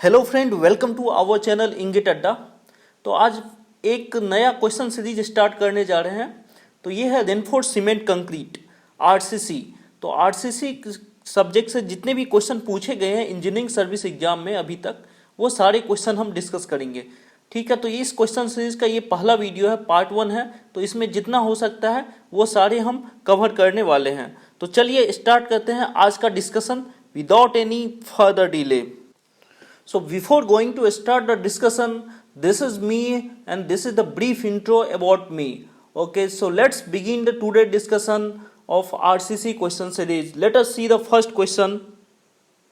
Hello friend, welcome to our channel इंगित अड्डा। तो आज एक नया क्वेश्चन सीरीज स्टार्ट करने जा रहे हैं। तो ये है रेनफोर्स सीमेंट कंक्रीट आरसीसी। तो आरसीसी सब्जेक्ट से जितने भी क्वेश्चन पूछे गए हैं इंजीनियरिंग सर्विस एग्जाम में अभी तक, वो सारे क्वेश्चन हम डिस्कस करेंगे। ठीक है, तो इस क्वेश्चन सीरीज का ये पहला वीडियो है, पार्ट 1 है। तो इसमें जितना हो सकता है वो सारे हम कवर करने वाले हैं। तो चलिए स्टार्ट करते हैं आज का discussion without any further delay. So before going to start the discussion, this is me and this is the brief intro about me. Okay, so let's begin the today discussion of RCC question series. Let us see the first question.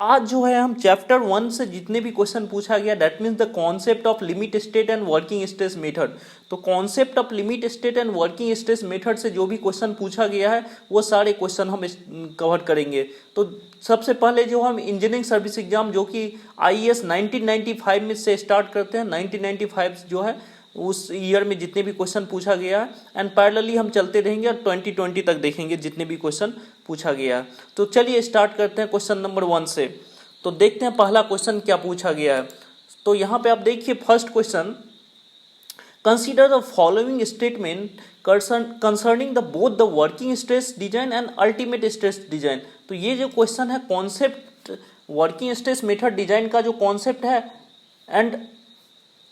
आज जो है हम chapter 1 से जितने भी question पूछा गया, that means the concept of limit state and working stress method. तो concept of limit state and working stress method से जो भी क्वेश्चन पूछा गया है वो सारे क्वेश्चन हम कवर करेंगे। तो सबसे पहले जो हम इंजीनियरिंग सर्विस एग्जाम जो कि IAS 1995 में से स्टार्ट करते हैं, 1995 जो है उस ईयर में जितने भी क्वेश्चन पूछा गया है, एंड पैरेलली हम चलते रहेंगे और 2020 तक देखेंगे जितने भी क्वेश्चन पूछा गया है। तो चलिए स्टार्ट करते हैं क्वेश्चन नंबर 1 से। तो देखते हैं पहला क्वेश्चन क्या पूछा गया है। तो यहाँ पे आप देखिए first question, consider the following statement concerning the both the working stress design and ultimate stress design. तो ये जो क्वेश्चन है concept working stress method design का जो कॉन्सेप्ट है एंड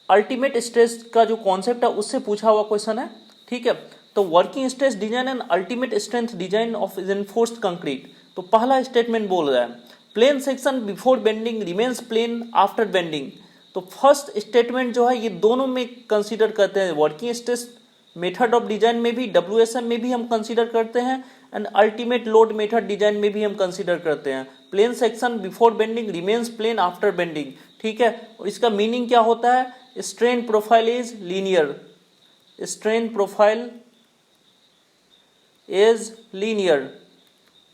अल्टीमेट स्ट्रेस का जो कॉन्सेप्ट है उससे पूछा हुआ क्वेश्चन है। ठीक है, तो working stress design and ultimate strength design of reinforced concrete. तो पहला स्टेटमेंट बोल रहा है plane section before bending remains plane after bending. तो फर्स्ट स्टेटमेंट जो है ये दोनों में कंसीडर करते हैं, working stress method of design में भी, WSM में भी हम कंसीडर करते हैं and ultimate load method design में भी हम कंसीडर करते हैं। Plane section before bending remains plane after bending. ठीक है, और इसका मीनिंग क्या होता है, strain profile is linear, strain profile is linear,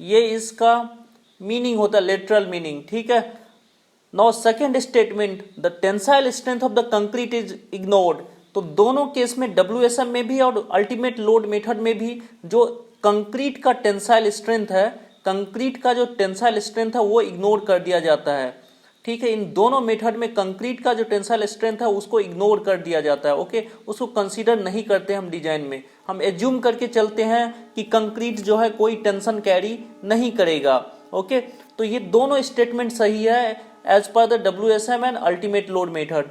ये इसका मीनिंग होता है, लेटरल मीनिंग। ठीक है, now second statement the tensile strength of the concrete is ignored. तो दोनों केस में WSM में भी और अल्टीमेट लोड मेथड में भी जो कंक्रीट का टेंसाइल स्ट्रेंथ है, कंक्रीट का जो टेंसाइल स्ट्रेंथ है वो इग्नोर कर दिया जाता है। ठीक है, इन दोनों मेथड में कंक्रीट का जो टेंसाइल स्ट्रेंथ है उसको इग्नोर कर दिया जाता है। ओके, उसको कंसीडर नहीं करते हम डिजाइन में, हम एज्यूम करके चलते हैं कि कंक्रीट जो है कोई टेंशन कैरी नहीं करेगा। ओके, तो ये दोनों स्टेटमेंट सही है एज पर the WSM and ultimate load method.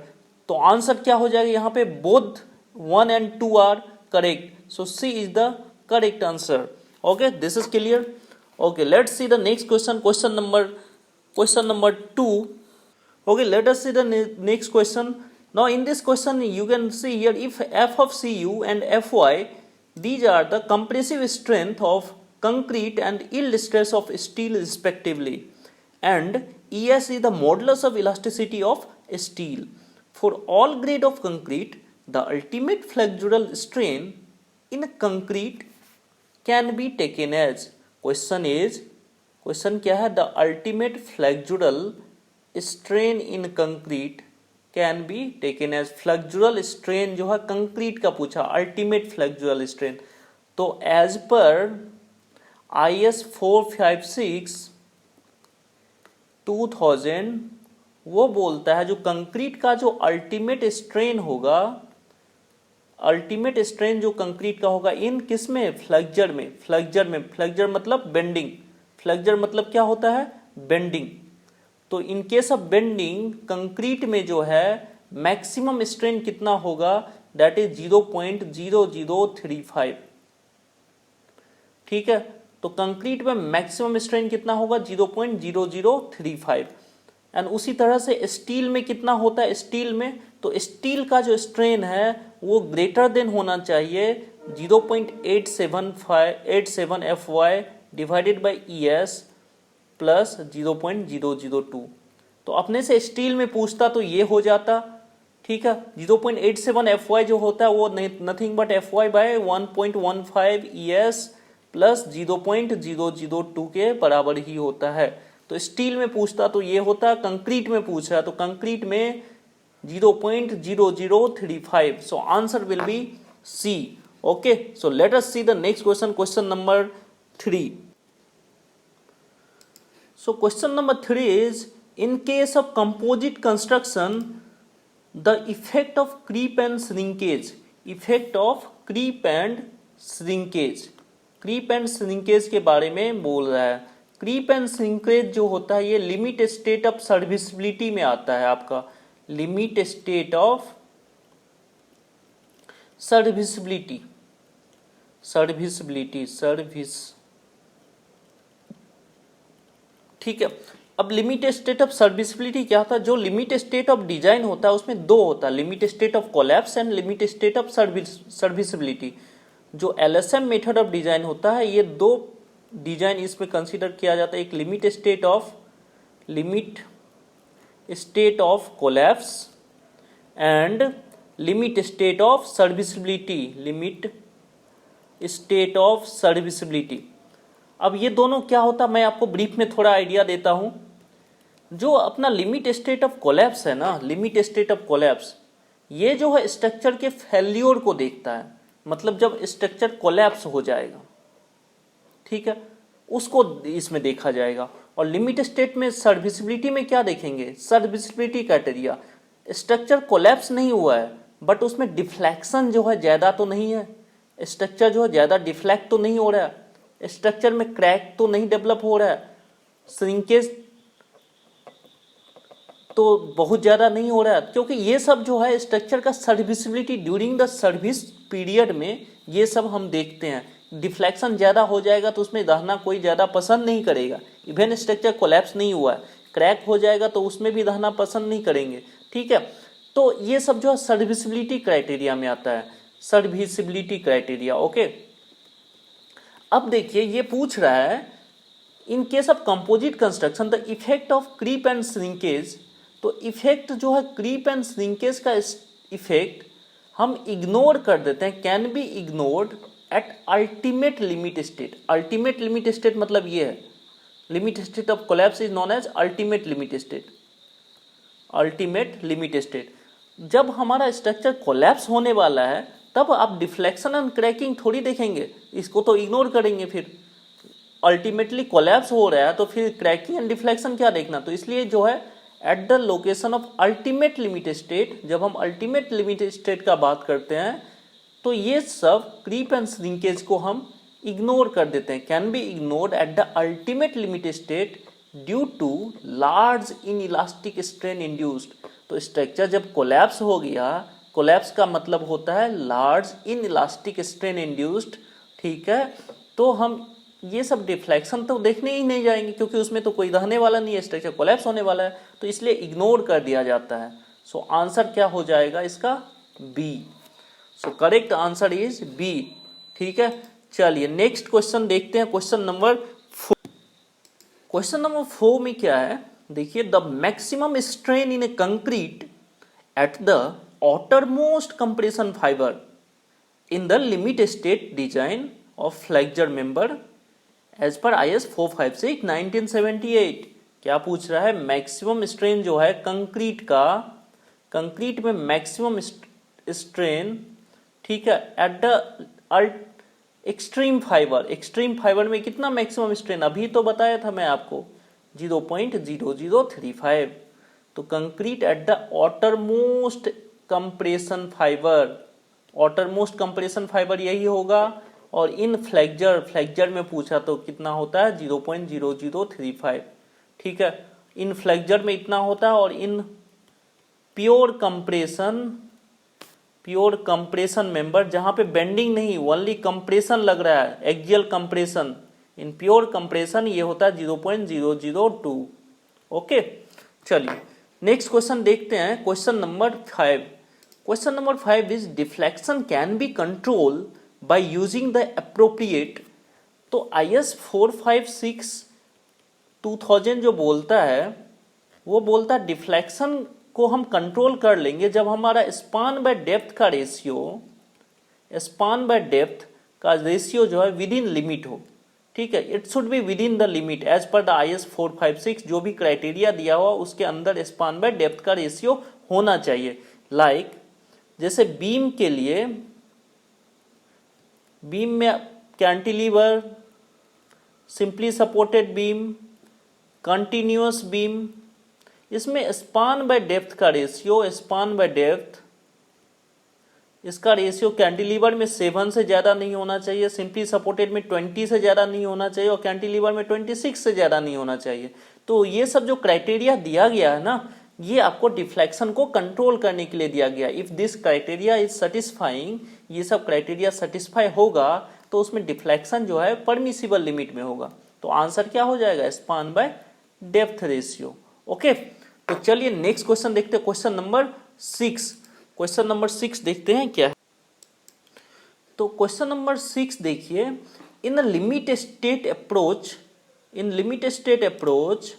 तो आंसर क्या हो जाएगा यहाँ पे, both 1 and 2 are correct, so C is the correct answer. Okay, this is clear. Okay, let's see the next question, question number 2. Okay, let us see the next question. Now in this question you can see here, if F of Cu and Fy, these are the compressive strength of concrete and yield stress of steel respectively, and Es is the modulus of elasticity of steel. For all grade of concrete, the ultimate flexural strain in concrete can be taken as, question क्या है, the ultimate flexural strain in concrete can be taken as. Flexural strain जो है concrete का पूछा, ultimate flexural strain. तो as पर IS 456 2000 वो बोलता है जो कंक्रीट का जो अल्टीमेट स्ट्रेन होगा, अल्टीमेट स्ट्रेन जो कंक्रीट का होगा इन किस में, फ्लेक्चर में। फ्लेक्चर मतलब बेंडिंग, फ्लेक्चर मतलब क्या होता है, बेंडिंग। तो इन केस ऑफ बेंडिंग कंक्रीट में जो है मैक्सिमम स्ट्रेन कितना होगा, दैट इज 0.0035। ठीक है, तो कंक्रीट में मैक्सिमम स्ट्रेन कितना होगा, 0.0035। एंड उसी तरह से स्टील में कितना होता है, स्टील में तो स्टील का जो स्ट्रेन है वो ग्रेटर देन होना चाहिए 0.87 Fy divided by ES plus 0.002। तो अपने से स्टील में पूछता तो ये हो जाता। ठीक है, 0.87 Fy जो होता है वो nothing but Fy by 1.15 ES plus 0.002 के बराबर ही होता है। तो स्टील में पूछता तो ये होता, कंक्रीट में पूछ रहा तो कंक्रीट में 0.0035। So answer will be C. Okay, so let us see the next question, question number 3. So question number 3 is, In case of composite construction, the effect of creep and shrinkage, effect of creep and shrinkage, creep and shrinkage के बारे में बोल रहा है। creep and shrinkage जो होता है ये लिमिट स्टेट ऑफ सर्विसिबिलिटी में आता है, आपका limit state of serviceability, service, ठीक है। अब लिमिट स्टेट ऑफ सर्विसिबिलिटी क्या होता है? जो लिमिट स्टेट ऑफ डिजाइन होता है उसमें दो होता है, limit state of collapse and limit state of serviceability. जो एलएसएम मेथड ऑफ डिजाइन होता है ये दो डिजाइन इसमें कंसीडर किया जाता है, एक limit state of collapse and limit state of serviceability, limit state of serviceability. अब ये दोनों क्या होता है मैं आपको ब्रीफ में थोड़ा आइडिया देता हूं। जो अपना लिमिट स्टेट ऑफ कोलैप्स है ना, लिमिट स्टेट ऑफ कोलैप्स, ये जो है स्ट्रक्चर के फेल्योर को देखता है, मतलब जब स्ट्रक्चर कोलैप्स हो जाएगा, ठीक है, उसको इसमें देखा जाएगा। और लिमिट स्टेट में सर्विसिबिलिटी में क्या देखेंगे? सर्विसिबिलिटी क्राइटेरिया, स्ट्रक्चर कोलैप्स नहीं हुआ है बट उसमें डिफ्लेक्शन जो है ज्यादा तो नहीं है, स्ट्रक्चर जो है ज्यादा डिफ्लेक्ट तो नहीं हो रहा है, स्ट्रक्चर में क्रैक तो नहीं डेवलप हो रहा है, श्रिंकेज तो बहुत ज्यादा नहीं हो रहा है, क्योंकि ये सब जो है स्ट्रक्चर का serviceability during the service period में ये सब हम देखते हैं। डिफ्लेक्शन ज्यादा हो जाएगा तो उसमें रहना कोई ज्यादा पसंद नहीं करेगा, इवन स्ट्रक्चर कोलैप्स नहीं हुआ है, क्रैक हो जाएगा तो उसमें भी रहना पसंद नहीं करेंगे, ठीक है। तो ये सब जो है सर्विसिबिलिटी क्राइटेरिया में आता है, सर्विसिबिलिटी क्राइटेरिया, ओके। अब देखिए ये पूछ रहा है in case of composite construction the effect of creep and shrinkage. तो इफेक्ट जो है क्रीप एंड श्रिंकेज का इफेक्ट हम इग्नोर कर देते हैं, can be ignored at ultimate limit state. Ultimate limit state मतलब ये है, limit state of collapse is known as ultimate limit state, ultimate limit state. जब हमारा स्ट्रक्चर कोलैप्स होने वाला है तब आप डिफ्लेक्शन एंड क्रैकिंग थोड़ी देखेंगे, इसको तो इग्नोर करेंगे। फिर अल्टीमेटली कोलैप्स हो रहा है तो फिर क्रैकिंग एंड डिफ्लेक्शन क्या देखना। तो इसलिए जो है at the location of ultimate limit state, जब हम अल्टीमेट लिमिट स्टेट का बात करते हैं तो ये सब क्रीप एंड श्रिंकेज को हम इग्नोर कर देते हैं, can be ignored at the ultimate limit state due to large inelastic strain induced. तो स्ट्रक्चर जब कोलैप्स हो गया, कोलैप्स का मतलब होता है large inelastic strain induced, ठीक है, तो हम ये सब डिफ्लेक्शन तो देखने ही नहीं जाएंगे क्योंकि उसमें तो कोई रहने वाला नहीं है, स्ट्रक्चर कोलैप्स होने वाला है, तो इसलिए इग्नोर कर दिया जाता है। सो आंसर क्या हो जाएगा इसका? B. So correct answer is B, ठीक है। चलिए नेक्स्ट क्वेश्चन देखते हैं, क्वेश्चन नंबर 4। क्वेश्चन नंबर 4 में क्या है देखिए, the maximum strain in A concrete at the outermost compression fiber in the limit state design of flexure member as per IS 456 1978। क्या पूछ रहा है? मैक्सिमम स्ट्रेन जो है कंक्रीट का, कंक्रीट में मैक्सिमम स्ट्रेन, ठीक है, at the extreme fibre, extreme fibre में कितना मैक्सिमम स्ट्रेन? अभी तो बताया था मैं आपको 0.0035। तो concrete at the outermost compression fibre, outermost compression fibre यही होगा। और इन फ्लेक्चर, फ्लेक्चर में पूछा तो कितना होता है? 0.0035, ठीक है, इन फ्लेक्चर में इतना होता है। और in pure compression, pure compression member जहां पे बेंडिंग नहीं, ओनली कंप्रेशन लग रहा है, axial compression, in pure compression ये होता है 0.002। ओके, चलिए नेक्स्ट क्वेश्चन देखते हैं, question number 5। Question number 5 is deflection can be control by using the appropriate. तो IS 456 2000 जो बोलता है वो बोलता है डिफ्लेक्शन को हम कंट्रोल कर लेंगे जब हमारा स्पान बाय डेप्थ का रेशियो, स्पान बाय डेप्थ का रेशियो जो है विद इन लिमिट हो, ठीक है, it should be within the limit as पर द IS 456। जो भी क्राइटेरिया दिया हुआ उसके अंदर स्पान बाय डेप्थ का रेशियो होना चाहिए। लाइक जैसे बीम के लिए, बीम में cantilever, simply supported beam, continuous beam, इसमें स्पान बाय डेप्थ का रेशियो, स्पान बाय डेप्थ, इसका रेशियो कैंटिलीवर में 7 से ज़्यादा नहीं होना चाहिए, सिंपली सपोर्टेड में 20 से ज़्यादा नहीं होना चाहिए और कैंटिलीवर में 26 से ज़्यादा नहीं होना चाहिए। तो ये सब जो क्राइटेरिया दिया गया है ना, ये आपको डिफ्लेक्शन को कंट्रोल करने के लिए दिया गया। If this criteria is satisfying, ये सब क्राइटेरिया सेटिस्फाई होगा तो उसमें डिफ्लेक्शन जो है परमिसिबल लिमिट में होगा। तो आंसर क्या हो जाएगा? Span by depth ratio. Okay, तो चलिए नेक्स्ट क्वेश्चन देखते हैं, क्वेश्चन नंबर 6। क्वेश्चन नंबर 6 देखते हैं क्या है। तो क्वेश्चन नंबर 6 देखिए, इन limit state approach, in limit state approach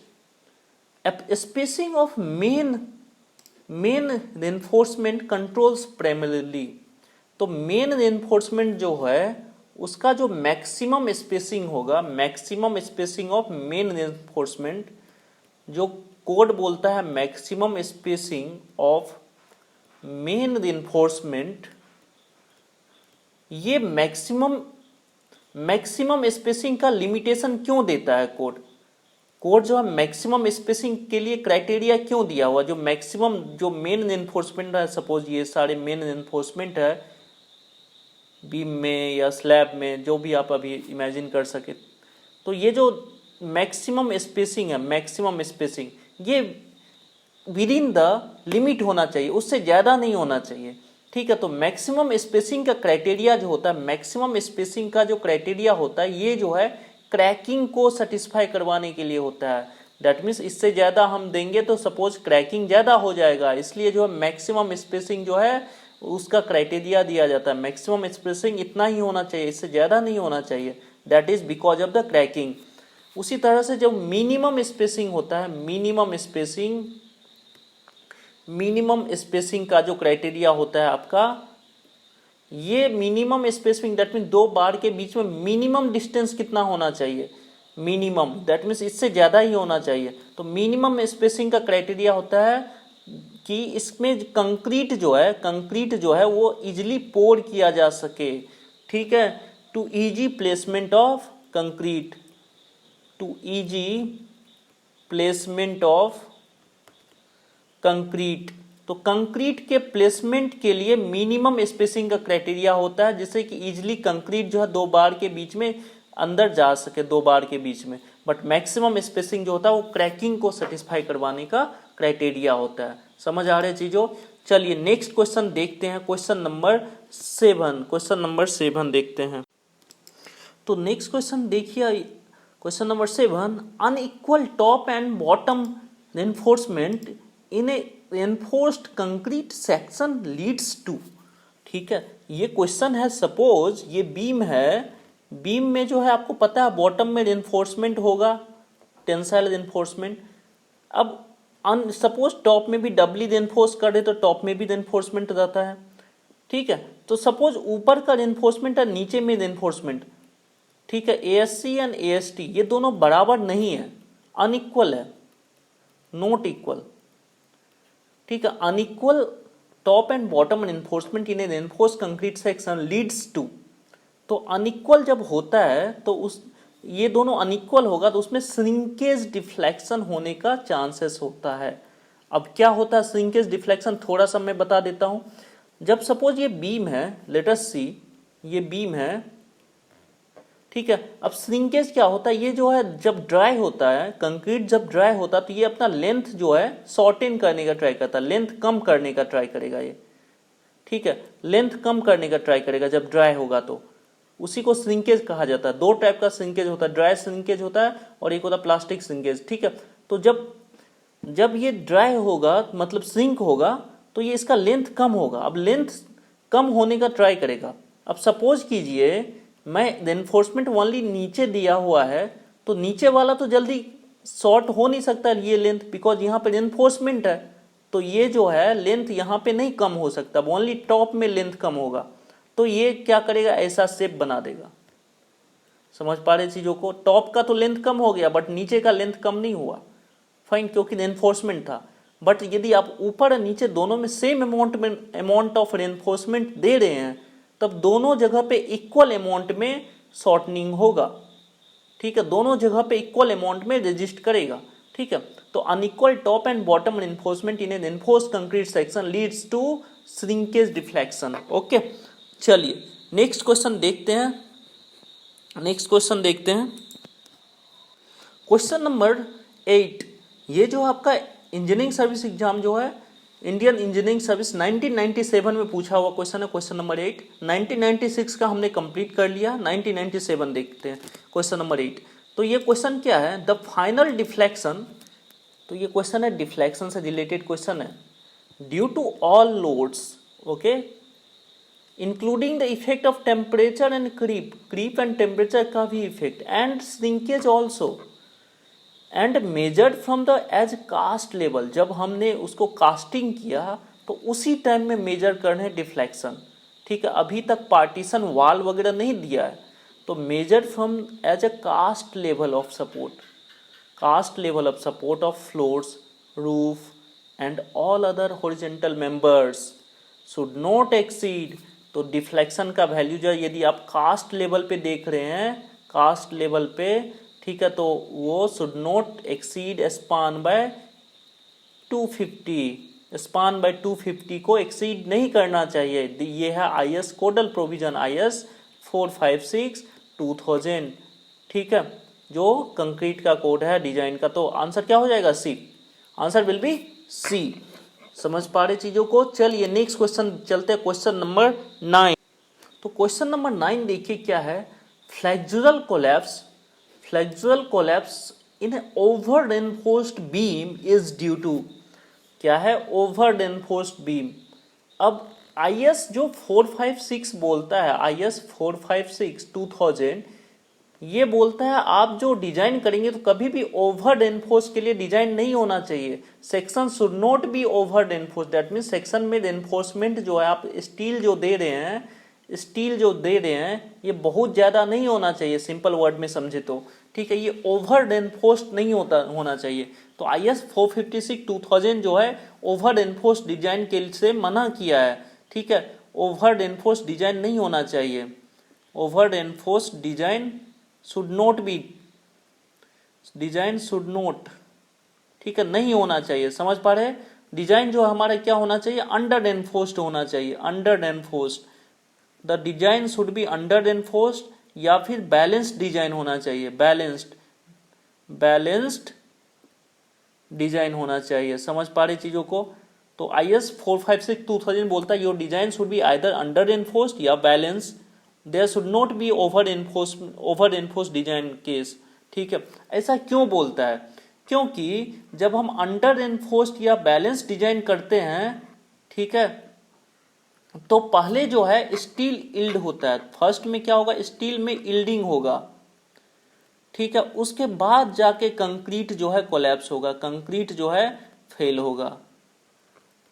spacing of main reinforcement controls primarily. तो मेन रेनफोर्समेंट जो है उसका जो मैक्सिमम स्पेसिंग होगा, maximum spacing of main reinforcement, जो कोड बोलता है maximum spacing of main reinforcement, ये मैक्सिमम स्पेसिंग का लिमिटेशन क्यों देता है कोड? कोड जो है मैक्सिमम स्पेसिंग के लिए क्राइटेरिया क्यों दिया हुआ? जो मैक्सिमम जो मेन रेनफोर्समेंट है, सपोज ये सारे मेन रेनफोर्समेंट है बीम में या स्लैब में, जो भी आप अभी इमेजिन कर सके, तो ये जो मैक्सिमम स्पेसिंग है, मैक्सिमम स्पेसिंग ये विद इन द लिमिट होना चाहिए, उससे ज़्यादा नहीं होना चाहिए। ठीक है, तो मैक्सिमम स्पेसिंग का क्राइटेरिया जो होता है, मैक्सिमम स्पेसिंग का जो क्राइटेरिया होता है, ये जो है क्रैकिंग को सेटिस्फाई करवाने के लिए होता है। दैट मीन्स इससे ज़्यादा हम देंगे तो सपोज क्रैकिंग ज़्यादा हो जाएगा, इसलिए जो है मैक्सिमम स्पेसिंग जो है उसका क्राइटेरिया दिया जाता है। मैक्सिमम स्पेसिंग इतना ही होना चाहिए, इससे ज़्यादा नहीं होना चाहिए, that is because of the cracking. उसी तरह से जो मिनिमम स्पेसिंग होता है, मिनिमम स्पेसिंग का जो क्राइटेरिया होता है आपका, ये मिनिमम स्पेसिंग दैट मीन दो बार के बीच में मिनिमम डिस्टेंस कितना होना चाहिए? मिनिमम दैट मीन्स इससे ज़्यादा ही होना चाहिए। तो मिनिमम स्पेसिंग का क्राइटेरिया होता है कि इसमें कंक्रीट जो है वो इजिली पोर किया जा सके। ठीक है, to easy placement of concrete, to easy placement of concrete. तो कंक्रीट के प्लेसमेंट के लिए मिनिमम स्पेसिंग का क्राइटेरिया होता है, जिससे कि इजिली कंक्रीट जो है दो बार के बीच में अंदर जा सके, दो बार के बीच में। बट मैक्सिमम स्पेसिंग जो होता है वो क्रैकिंग को सेटिस्फाई करवाने का क्राइटेरिया होता है। समझ आ रहे चीजों? चलिए नेक्स्ट क्वेश्चन देखते हैं, क्वेश्चन नंबर 7 देखते हैं। तो नेक्स्ट क्वेश्चन देखिए, question number 7, unequal top and bottom reinforcement in a reinforced concrete section leads to. ठीक है, ये क्वेश्चन है, सपोज ये बीम है, बीम में जो है आपको पता है बॉटम में रेनफोर्समेंट होगा, टेंसाइल रेनफोर्समेंट। अब सपोज टॉप में भी डबली रेनफोर्स कर दे तो टॉप में भी रेनफोर्समेंट रहता है। ठीक है, तो सपोज ऊपर का रेनफोर्समेंट है, नीचे में रेनफोर्समेंट, ठीक है, एएससी एंड एएसटी ये दोनों बराबर नहीं है, अनइक्वल है, नॉट इक्वल। ठीक है, unequal top and bottom reinforcement in a reinforce concrete section leads to. तो अनइक्वल जब होता है तो उस ये दोनों अनइक्वल होगा तो उसमें श्रिंकेज डिफ्लेक्शन होने का चांसेस होता है। अब क्या होता है श्रिंकेज डिफ्लेक्शन, थोड़ा सा मैं बता देता हूं। जब सपोज ये बीम है, लेट अस सी, ये बीम है, ठीक है, अब श्रिंकेज क्या होता है, ये जो है जब ड्राई होता है, कंक्रीट जब ड्राई होता है तो ये अपना लेंथ जो है शॉर्टेन करने का ट्राई करता है, लेंथ कम करने का ट्राई करेगा ये। ठीक है, लेंथ कम करने का ट्राई करेगा जब ड्राई होगा, तो उसी को श्रिंकेज कहा जाता है। दो टाइप का श्रिंकेज होता है, ड्राई श्रिंकेज होता है और एक होता है प्लास्टिक श्रिंकेज। ठीक है, तो जब ये ड्राई होगा मतलब श्रिंक होगा तो ये इसका लेंथ कम होगा। अब लेंथ कम होने का ट्राई करेगा। अब सपोज कीजिए मैं रेनफोर्समेंट ओनली नीचे दिया हुआ है, तो नीचे वाला तो जल्दी शॉर्ट हो नहीं सकता ये लेंथ, बिकॉज यहाँ पे रेनफोर्समेंट है, तो ये जो है लेंथ यहाँ पे नहीं कम हो सकता, ओनली टॉप में लेंथ कम होगा। तो ये क्या करेगा, ऐसा शेप बना देगा। समझ पा रहे चीजों को? टॉप का तो लेंथ कम हो गया बट नीचे का लेंथ कम नहीं हुआ, फाइन, क्योंकि रेनफोर्समेंट था। बट यदि आप ऊपर और नीचे दोनों में सेम अमाउंट ऑफ रेनफोर्समेंट दे रहे हैं, तब दोनों जगह पे इक्वल अमाउंट में शॉर्टनिंग होगा। ठीक है, दोनों जगह पे इक्वल अमाउंट में रेजिस्ट करेगा। ठीक है, तो unequal top and bottom reinforcement in an enforced concrete section leads to shrinkage deflection. Okay, चलिए नेक्स्ट क्वेश्चन देखते हैं। क्वेश्चन नंबर 8, ये जो आपका इंजीनियरिंग सर्विस एग्जाम जो है, इंडियन इंजीनियरिंग सर्विस 1997 में पूछा हुआ क्वेश्चन है, क्वेश्चन नंबर 8। 1996 का हमने कंप्लीट कर लिया, 1997 देखते हैं क्वेश्चन नंबर 8। तो ये क्वेश्चन क्या है, द फाइनल डिफ्लेक्शन, तो ये क्वेश्चन है डिफ्लेक्शन से रिलेटेड क्वेश्चन है, due to all loads, okay, including the effect of temperature and creep and temperature का भी effect and shrinkage also and measured from the as cast level, जब हमने उसको कास्टिंग किया तो उसी टाइम में मेजर करने डिफ्लेक्शन, ठीक है, अभी तक पार्टीशन वाल वगैरह नहीं दिया है, तो measure from as a cast level of support of floors, roof and all other horizontal members should not exceed, तो डिफ्लेक्शन का वैल्यू जो यदि आप कास्ट लेवल पे देख रहे हैं, कास्ट लेवल पे, ठीक है, तो वो should not exceed span by 250 को एक्सीड नहीं करना चाहिए। ये है आईएस कोडल प्रोविजन आईएस 456/2000, ठीक है, जो कंक्रीट का कोड है डिजाइन का। तो आंसर क्या हो जाएगा, सी, आंसर विल बी सी। समझ पा रहे चीजों को। चलिए नेक्स्ट क्वेश्चन चलते हैं, क्वेश्चन नंबर 9। तो क्वेश्चन नंबर 9 देखिए क्या है, flexural collapse in over reinforced beam is due to, क्या है, ओवर रेनफोर्स्ड बीम। अब आईएस जो 456 बोलता है, आईएस 456/2000, ये बोलता है आप जो डिजाइन करेंगे तो कभी भी ओवर रेनफोर्स के लिए डिजाइन नहीं होना चाहिए। Section should not be over reinforce, that mean section में रेनफोर्समेंट जो है, आप स्टील जो दे रहे हैं ये बहुत ज्यादा नहीं होना चाहिए, सिंपल वर्ड में समझे तो, ठीक है, ये ओवर रेनफोर्स्ड नहीं होना चाहिए। तो आईएस 456/2000 जो है ओवर रेनफोर्स्ड डिजाइन के से मना किया है, ठीक है, ओवर रेनफोर्स्ड डिजाइन नहीं होना चाहिए, over reinforced design should not, ठीक है, नहीं होना चाहिए। समझ पा रहे हैं, डिजाइन जो हमारा क्या होना चाहिए, अंडर रेनफोर्स्ड होना चाहिए, under reinforced, the design should be under reinforced, या फिर बैलेंस्ड डिजाइन होना चाहिए, बैलेंस्ड डिजाइन होना चाहिए। समझ पा रहे चीजों को। तो आईएस 456/2000 बोलता है your design should be either under reinforced या balance, there should not be over reinforced design case, ठीक है। ऐसा क्यों बोलता है, क्योंकि जब हम अंडर रेनफोर्स्ड या बैलेंस डिजाइन करते हैं, ठीक है, तो पहले जो है स्टील इल्ड होता है, फर्स्ट में क्या होगा, स्टील में इल्डिंग होगा, ठीक है, उसके बाद जाके कंक्रीट जो है कोलैप्स होगा, कंक्रीट जो है फेल होगा।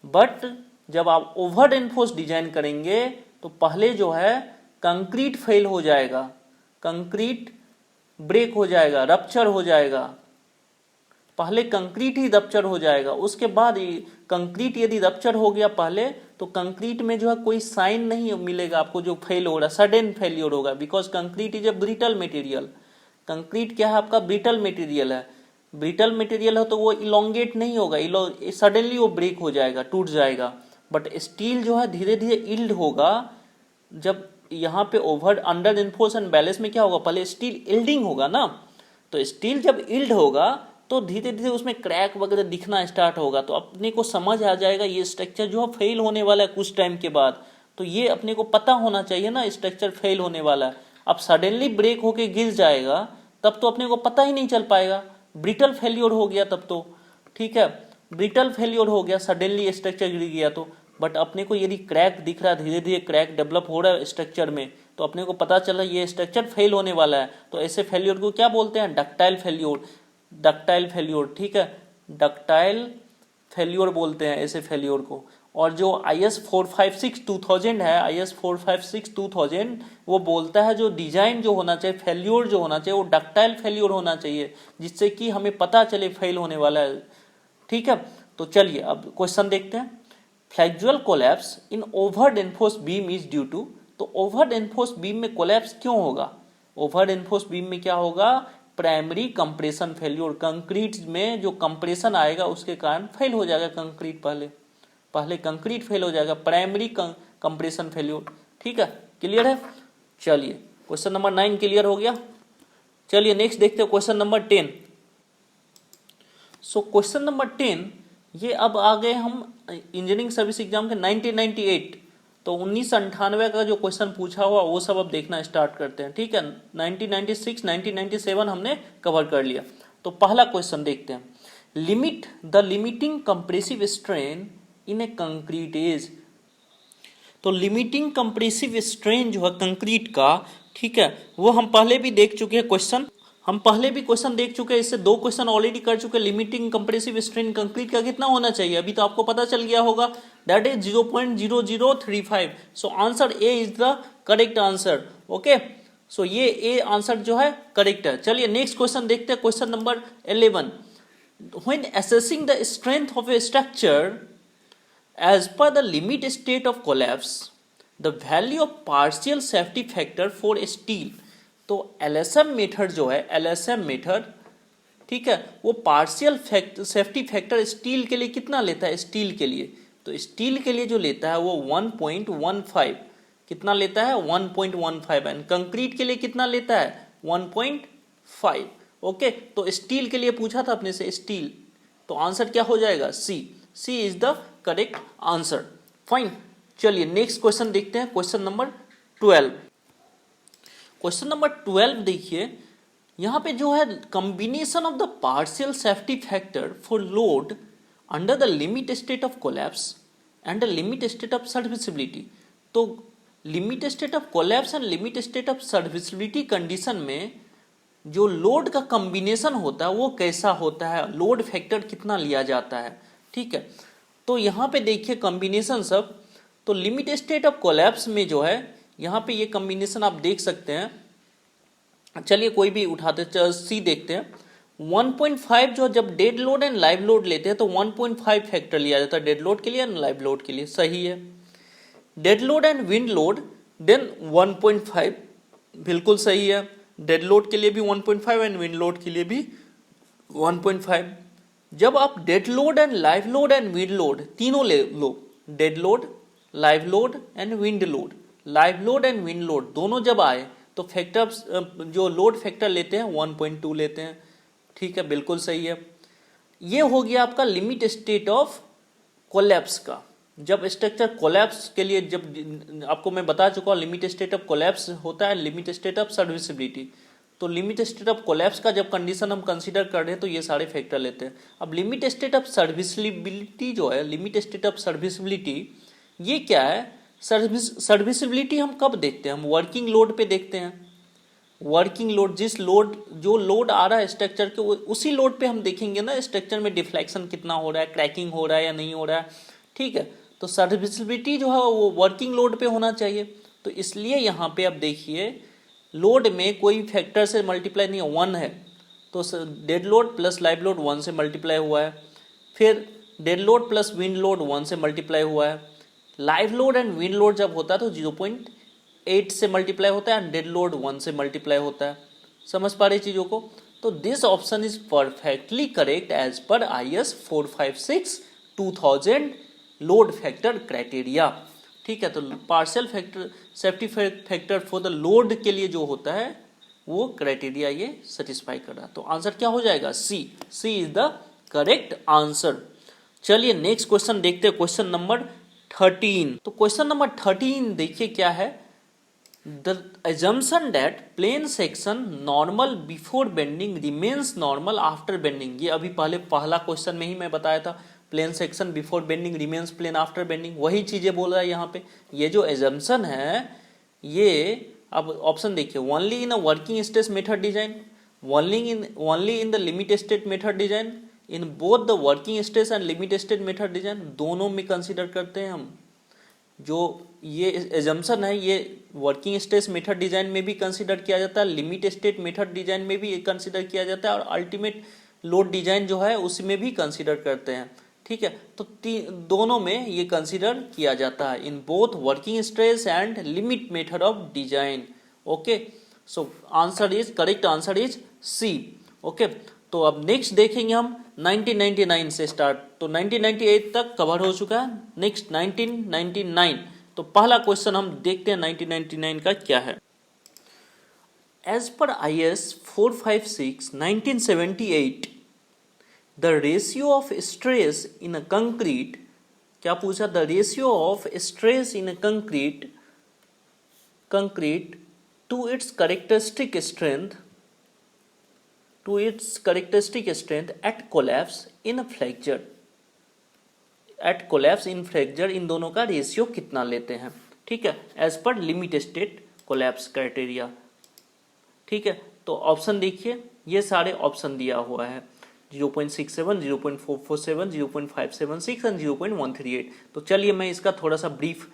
बट जब आप ओवर रेनफोर्स्ड डिजाइन करेंगे तो पहले जो है कंक्रीट फेल हो जाएगा, कंक्रीट ब्रेक हो जाएगा, रप्चर हो जाएगा, पहले कंक्रीट ही रप्चर हो जाएगा, उसके बाद कंक्रीट यदि रप्चर हो गया पहले, तो कंक्रीट में जो है कोई साइन नहीं मिलेगा आपको जो फेल हो रहा है, सडन फेल्योर होगा, because concrete is a brittle material. Concrete क्या है आपका, ब्रिटल मटेरियल है, ब्रिटल मटेरियल है तो वो इलोंगेट नहीं होगा, सडनली वो ब्रेक हो जाएगा, टूट जाएगा। बट स्टील जो है धीरे धीरे इल्ड होगा। जब यहाँ पे over under reinforce and balance में क्या होगा, पहले स्टील इल्डिंग होगा ना, तो स्टील जब इल्ड होगा तो धीरे धीरे उसमें क्रैक वगैरह दिखना स्टार्ट होगा, तो अपने को समझ आ जाएगा ये स्ट्रक्चर जो है फेल होने वाला है कुछ टाइम के बाद। तो ये अपने को पता होना चाहिए ना स्ट्रक्चर फेल होने वाला है। अब सडनली ब्रेक होके गिर जाएगा तब तो अपने को पता ही नहीं चल पाएगा, ब्रिटल फेल्योर हो गया तब तो, ठीक है, ब्रिटल फेल्योर हो गया, सडनली स्ट्रक्चर गिर गया तो। बट अपने को यदि क्रैक दिख रहा है, धीरे धीरे क्रैक डेवलप हो रहा है स्ट्रक्चर में, तो अपने को पता चला ये स्ट्रक्चर फेल होने वाला है। तो ऐसे फेल्योर को क्या बोलते हैं, डक्टाइल फेल्योर, ठीक है, डक्टाइल फेल्योर बोलते हैं ऐसे फेल्योर को। और जो आईएस 456/2000 है, आईएस 456/2000 वो बोलता है जो डिजाइन जो होना चाहिए, फेल्योर जो होना चाहिए वो डक्टाइल फेल्योर होना चाहिए, जिससे कि हमें पता चले फेल होने वाला है, ठीक है। तो चलिए अब क्वेश्चन देखते हैं। Flexural collapse in over reinforced beam is due to, तो ओवर रेनफोर्स्ड बीम में कोलैप्स क्यों होगा, ओवर रेनफोर्स्ड बीम में क्या होगा, प्राइमरी कंप्रेशन फेल्योर, कंक्रीट में जो कंप्रेशन आएगा उसके कारण फेल हो जाएगा कंक्रीट, पहले कंक्रीट फेल हो जाएगा, प्राइमरी कंप्रेशन फेल्योर। ठीक है, क्लियर है। चलिए क्वेश्चन नंबर 9 क्लियर हो गया। चलिए नेक्स्ट देखते हैं question number 10। So question number 10 ये अब आ गए हम इंजीनियरिंग सर्विस एग्जाम के 1998, तो 1998 का जो क्वेश्चन पूछा हुआ वो सब अब देखना स्टार्ट करते हैं। ठीक है, 1996 1997 हमने कवर कर लिया। तो पहला क्वेश्चन देखते हैं, limit the limiting compressive strain in A concrete is. तो लिमिटिंग कंप्रेसिव स्ट्रेन जो है कंक्रीट का, ठीक है, वो हम पहले भी देख चुके हैं क्वेश्चन, हम पहले भी क्वेश्चन देख चुके हैं, इससे 2 क्वेश्चन ऑलरेडी कर चुके हैं। लिमिटिंग कंप्रेसिव स्ट्रेन कंक्रीट का कितना होना चाहिए अभी तो आपको पता चल गया होगा, that is 0.0035। So answer A is the correct answer. Okay, so ये ए आंसर जो है करेक्ट है। चलिए नेक्स्ट क्वेश्चन देखते हैं, question number 11। When assessing the strength of a structure as पर the limit state of collapse, the value of partial safety factor for steel. तो LSM method जो है, एलएसएम मेथड, ठीक है, वो पार्शियल सेफ्टी फैक्टर स्टील के लिए कितना लेता है, स्टील के लिए, तो स्टील के लिए जो लेता है वो 1.15, कितना लेता है 1.15, एंड कंक्रीट के लिए कितना लेता है 1.5। ओके, तो स्टील के लिए पूछा था अपने से, स्टील, तो आंसर क्या हो जाएगा C, C is the correct answer. Fine, चलिए नेक्स्ट क्वेश्चन देखते हैं, क्वेश्चन नंबर 12। क्वेश्चन नंबर 12 देखिए, यहां पे जो है combination of the partial safety factor for load under the limit state of collapse and the limit state of serviceability. तो limit state of collapse and limit state of serviceability condition में जो load का combination होता है वो कैसा होता है, लोड फैक्टर कितना लिया जाता है। ठीक है, तो यहां पे देखिए कॉम्बिनेशन सब, तो लिमिट स्टेट ऑफ कोलैप्स में जो है यहाँ पे ये कॉम्बिनेशन आप देख सकते हैं। चलिए कोई भी उठाते, सी देखते हैं। 1.5 जो जब dead load and live load लेते हैं तो 1.5 फैक्टर लिया जाता है डेड लोड के लिए एंड लाइव लोड के लिए, सही है। Dead load and wind load then 1.5, बिल्कुल सही है। डेड लोड के लिए भी 1.5 एंड विंड लोड के लिए भी 1.5। जब आप dead load and live load and wind load तीनों ले लो, dead load, live load and wind load, live load and wind load दोनों जब आए तो फैक्टर, जो लोड फैक्टर लेते हैं 1.2 लेते हैं। ठीक है, बिल्कुल सही है। ये हो गया आपका लिमिट स्टेट ऑफ कोलैप्स का, जब स्ट्रक्चर कोलैप्स के लिए, जब आपको मैं बता चुका हूँ लिमिट स्टेट ऑफ कोलैप्स होता है लिमिट स्टेट ऑफ सर्विसिबिलिटी। तो लिमिट स्टेट ऑफ कोलैप्स का जब कंडीशन हम कंसीडर कर रहे हैं तो ये सारे फैक्टर लेते हैं। अब लिमिट स्टेट ऑफ सर्विसिबिलिटी जो है, लिमिट स्टेट ऑफ सर्विसिबिलिटी ये क्या है, सर्विसिबिलिटी हम कब देखते हैं, हम वर्किंग लोड पे देखते हैं। वर्किंग लोड, जिस लोड, जो लोड आ रहा है स्ट्रक्चर के, उसी लोड पे हम देखेंगे ना स्ट्रक्चर में डिफ्लेक्शन कितना हो रहा है, क्रैकिंग हो रहा है या नहीं हो रहा है। ठीक है, तो सर्विसिबिलिटी जो है वो वर्किंग लोड पे होना चाहिए। तो इसलिए यहाँ पे अब देखिए लोड में कोई फैक्टर से मल्टीप्लाई नहीं है, 1 है, तो dead load plus live load 1 से मल्टीप्लाई हुआ है, फिर dead load plus wind load 1 से मल्टीप्लाई हुआ है। Live load and wind load जब होता है तो 0.8 से मल्टीप्लाई होता है एंड डेड लोड 1 से मल्टीप्लाई होता है। समझ पा रही चीजों को। तो this option is perfectly correct as पर IS 456/2000 लोड फैक्टर क्राइटेरिया। ठीक है, तो partial factor safety factor for the load के लिए जो होता है वो क्राइटेरिया ये सेटिस्फाई कर रहा है। तो आंसर क्या हो जाएगा C, C is the correct answer. चलिए नेक्स्ट क्वेश्चन देखते हैं, क्वेश्चन नंबर 13। तो क्वेश्चन नंबर 13 देखिए क्या है, the assumption that plane section normal before bending remains normal after bending। ये अभी पहला क्वेश्चन में ही मैं बताया था, plane section before bending remains plane after bending, वही चीजें बोल रहा है यहाँ पे। ये जो एजम्पशन है ये, अब ऑप्शन देखिए, only in a working stress method design, only in the limit state method design, in both the working stress and limit state method design, दोनों में कंसीडर करते हैं हम। जो ये एजम्पशन है ये वर्किंग स्ट्रेस मेथड डिजाइन में भी कंसीडर किया जाता है, लिमिट स्टेट मेथड डिजाइन में भी कंसीडर किया जाता है, और अल्टीमेट लोड डिजाइन जो है उसमें भी कंसीडर करते हैं। ठीक है, तो दोनों में ये कंसीडर किया जाता है, in both working stress and limit method of design. Okay, so answer is, correct answer is C. Okay, तो अब नेक्स्ट देखेंगे हम 1999 से स्टार्ट, तो 1998 तक कवर हो चुका है, नेक्स्ट 1999। तो पहला क्वेश्चन हम देखते हैं 1999 का क्या है। एज पर IS 456 1978 the ratio of stress in a concrete, क्या पूछा, the ratio of stress in a concrete to its characteristic strength at collapse in fracture, इन दोनों का रेशियो कितना लेते हैं। ठीक है, एज पर लिमिट स्टेट कोलैप्स क्राइटेरिया। ठीक है, तो ऑप्शन देखिए, ये सारे ऑप्शन दिया हुआ है 0.67, 0.447, 0.576 एंड 0.138। तो चलिए मैं इसका थोड़ा सा ब्रीफ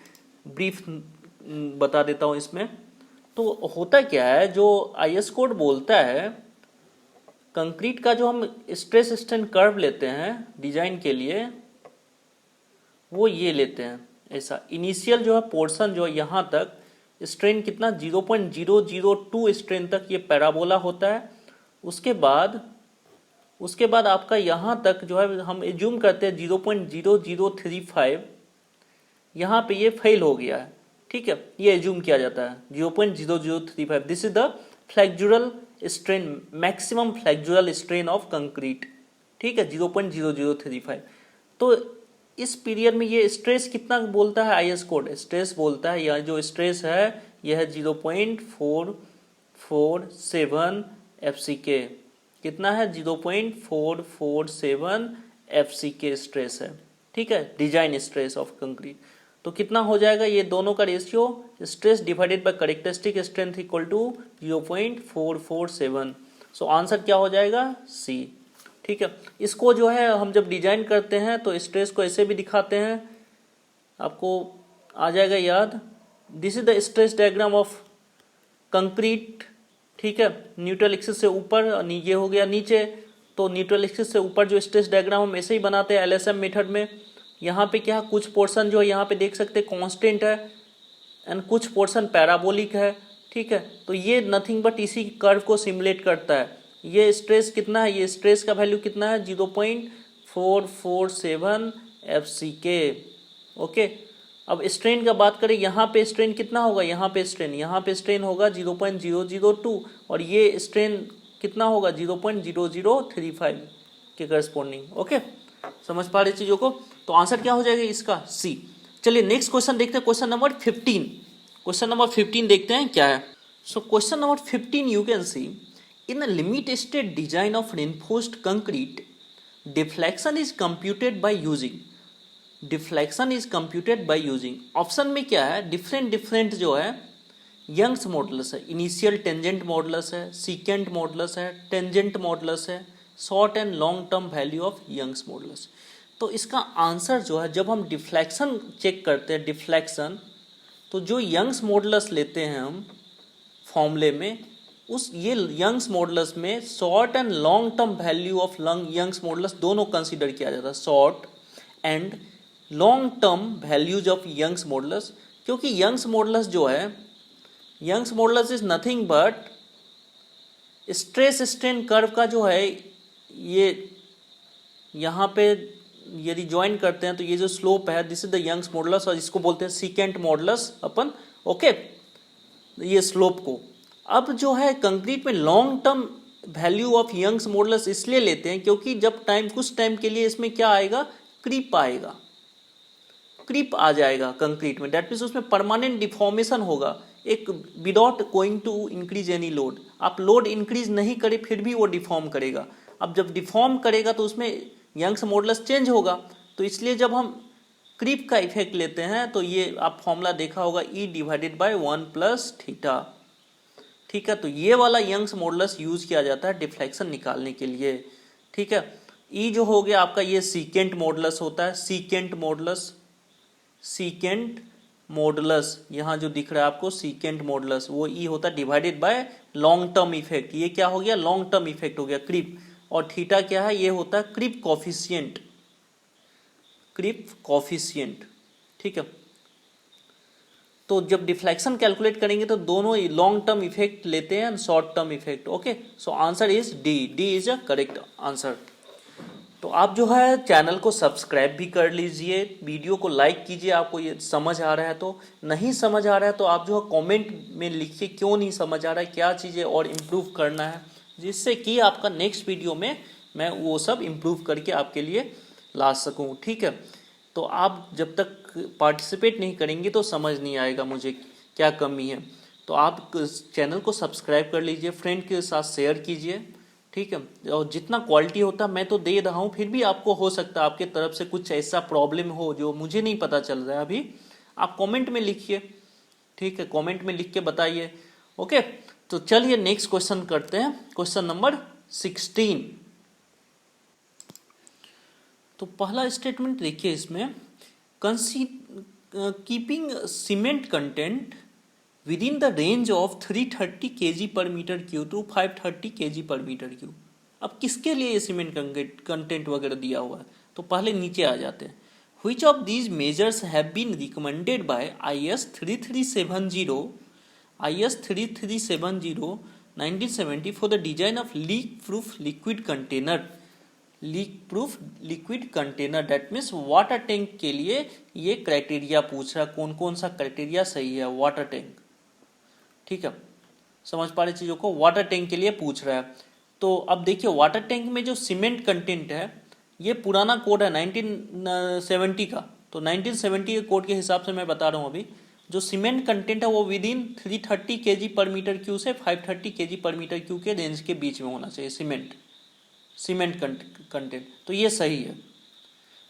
बता देता हूँ इसमें। तो होता क्या है, जो IS कोड बोलता है, कंक्रीट का जो हम स्ट्रेस स्ट्रेन कर्व लेते हैं डिजाइन के लिए, वो ये लेते हैं ऐसा। इनिशियल जो है पोर्शन जो है यहाँ तक स्ट्रेन कितना 0.002 स्ट्रेन तक ये पैराबोला होता है। उसके बाद आपका यहाँ तक जो है हम एज्यूम करते हैं 0.0035, यहाँ पे ये फेल हो गया है। ठीक है, ये एज्यूम किया जाता है 0.0035, this is the flexural strain, maximum flexural strain of concrete. ठीक है, 0.0035। तो इस पीरियड में ये स्ट्रेस कितना बोलता है IS कोड, स्ट्रेस बोलता है, यह जो स्ट्रेस है यह है 0.447 FCK। कितना है, 0.447 FCK स्ट्रेस है। ठीक है, डिजाइन स्ट्रेस ऑफ कंक्रीट। तो कितना हो जाएगा, ये दोनों का ratio stress divided by characteristic strength equal to 0.447। So answer क्या हो जाएगा, सी। ठीक है, इसको जो है हम जब डिजाइन करते हैं तो स्ट्रेस को ऐसे भी दिखाते हैं, आपको आ जाएगा याद। This is the stress diagram of concrete. ठीक है, न्यूट्रल एक्सिस से ऊपर, ये हो गया नीचे, तो न्यूट्रल एक्सिस से ऊपर जो स्ट्रेस डायग्राम हम ऐसे ही बनाते हैं LSM मेथड में। यहाँ पे क्या, कुछ पोर्शन जो है यहाँ पे देख सकते हैं कांस्टेंट है एंड कुछ पोर्शन पैराबोलिक है। ठीक है, तो ये नथिंग बट इसी कर्व को सिमुलेट करता है। ये स्ट्रेस कितना है, ये स्ट्रेस का वैल्यू कितना है, 0.447 FCK। ओके, अब स्ट्रेन का बात करें, यहाँ पे स्ट्रेन कितना होगा, यहाँ पे स्ट्रेन होगा 0.002, और ये स्ट्रेन कितना होगा 0.0035 के करस्पॉन्डिंग। ओके, समझ पा रहे चीजों को। तो आंसर क्या हो जाएगा इसका, सी। चलिए नेक्स्ट क्वेश्चन देखते हैं, क्वेश्चन नंबर 15। क्वेश्चन नंबर 15 देखते हैं क्या है। So question number 15 you can see, in a limit state design of reinforced concrete, deflection is computed by using, option में क्या है, डिफरेंट जो है यंग्स मॉडुलस है, इनिशियल टेंजेंट मॉडुलस है, सीकेंट मॉडुलस है, टेंजेंट मॉडुलस है, short and long term value of Young's modulus. तो इसका आंसर जो है, जब हम डिफ्लेक्शन चेक करते हैं, डिफ्लेक्शन, तो जो यंग्स मॉडुलस लेते हैं हम फॉर्मूले में, उस ये यंग्स मॉडुलस में short and long term value of Young's modulus दोनों कंसीडर किया जाता है, short and long term values of Young's modulus. क्योंकि यंग्स मॉडुलस जो है, Young's modulus is nothing but stress strain curve का जो है, ये यहाँ पे यदि ज्वाइन करते हैं तो ये जो स्लोप है, this is the Young's modulus, और इसको बोलते हैं सीकेंट मॉडुलस अपन। ओके, ये स्लोप को अब जो है कंक्रीट में long term value of Young's modulus इसलिए लेते हैं क्योंकि जब कुछ टाइम के लिए इसमें क्या आएगा, क्रीप आ जाएगा कंक्रीट में, दैट मीन्स उसमें परमानेंट डिफॉर्मेशन होगा, एक without going to increase any load. आप लोड इंक्रीज नहीं करे फिर भी वो डिफॉर्म करेगा। अब जब डिफॉर्म करेगा तो उसमें यंग्स मॉडुलस चेंज होगा, तो इसलिए जब हम क्रीप का इफेक्ट लेते हैं तो ये आप फॉर्मूला देखा होगा, E डिवाइडेड बाय 1+θ। ठीक है, तो ये वाला यंग्स मॉडुलस यूज किया जाता है डिफ्लेक्शन निकालने के लिए। ठीक है, E जो हो गया आपका, ये सीकेंट मॉडुलस होता है, सीकेंट मॉडुलस यहाँ जो दिख रहा है आपको सीकेंट मॉडुलस, वो E होता है divided by long term effect. ये क्या हो गया, लॉन्ग टर्म इफेक्ट हो गया क्रीप, और थीटा क्या है, ये होता है क्रीप कॉफिशिएंट। ठीक है, तो जब डिफ्लेक्शन कैलकुलेट करेंगे तो दोनों लॉन्ग टर्म इफेक्ट लेते हैं, short term effect. Okay, so answer is D, D is a correct answer. तो आप जो है चैनल को सब्सक्राइब भी कर लीजिए, वीडियो को लाइक कीजिए, आपको ये समझ आ रहा है तो। नहीं समझ आ रहा है तो आप जो है कमेंट में लिखिए क्यों नहीं समझ आ रहा है, क्या चीज़ें और इम्प्रूव करना है, जिससे कि आपका नेक्स्ट वीडियो में मैं वो सब इम्प्रूव करके आपके लिए ला सकूँ। ठीक है, तो आप जब तक पार्टिसिपेट नहीं करेंगे तो समझ नहीं आएगा मुझे क्या कमी है। तो आप चैनल को सब्सक्राइब कर लीजिए, फ्रेंड के साथ शेयर कीजिए। ठीक है, और जितना क्वालिटी होता मैं तो दे रहा हूँ, फिर भी आपको हो सकता है आपके तरफ से कुछ ऐसा प्रॉब्लम हो जो मुझे नहीं पता चल रहा है अभी, आप कमेंट में लिखिए। ठीक है, कमेंट में लिख के बताइए। ओके, तो चलिए नेक्स्ट क्वेश्चन करते हैं, क्वेश्चन नंबर 16। तो पहला स्टेटमेंट देखिए इसमें, keeping cement content with in the range of 330 kg पर मीटर क्यूब टू 530 kg पर मीटर क्यूब। अब किसके लिए ये सीमेंट कंटेंट वगैरह दिया हुआ है, तो पहले नीचे आ जाते हैं। Which of these measures have been recommended by IS 3370 1970 for the design of leak-proof liquid container? Leak proof liquid container, that means water tank के लिए ये क्राइटेरिया पूछ रहा है, कौन कौन सा क्राइटेरिया सही है वाटर टैंक। ठीक है, समझ पा रहे चीज़ों को, वाटर टैंक के लिए पूछ रहा है। तो अब देखिए वाटर टैंक में जो सीमेंट कंटेंट है, ये पुराना कोड है 1970 का, तो 1970 के कोड के हिसाब से मैं बता रहा हूँ अभी। जो सीमेंट कंटेंट है वो विद इन 330 kg पर मीटर क्यू से 530 kg पर मीटर क्यू के रेंज के बीच में होना चाहिए सीमेंट कंटेंट, तो ये सही है।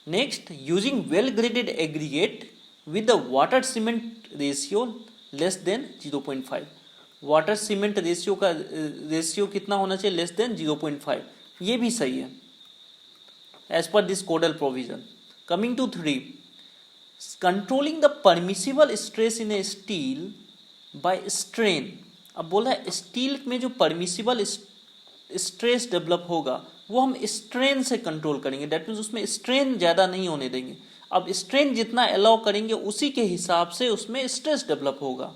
Next, using well graded aggregate with the water cement ratio less than 0.5। Water cement ratio का रेशियो कितना होना चाहिए, लेस देन 0.5, ये भी सही है as per this codal provision. Coming to 3, controlling the permissible stress in a steel by strain. अब बोला है स्टील में जो परमिसिबल स्ट्रेस डेवलप होगा वो हम स्ट्रेन से कंट्रोल करेंगे, दैट मीन्स उसमें स्ट्रेन ज़्यादा नहीं होने देंगे। अब स्ट्रेन जितना अलाउ करेंगे उसी के हिसाब से उसमें स्ट्रेस डेवलप होगा।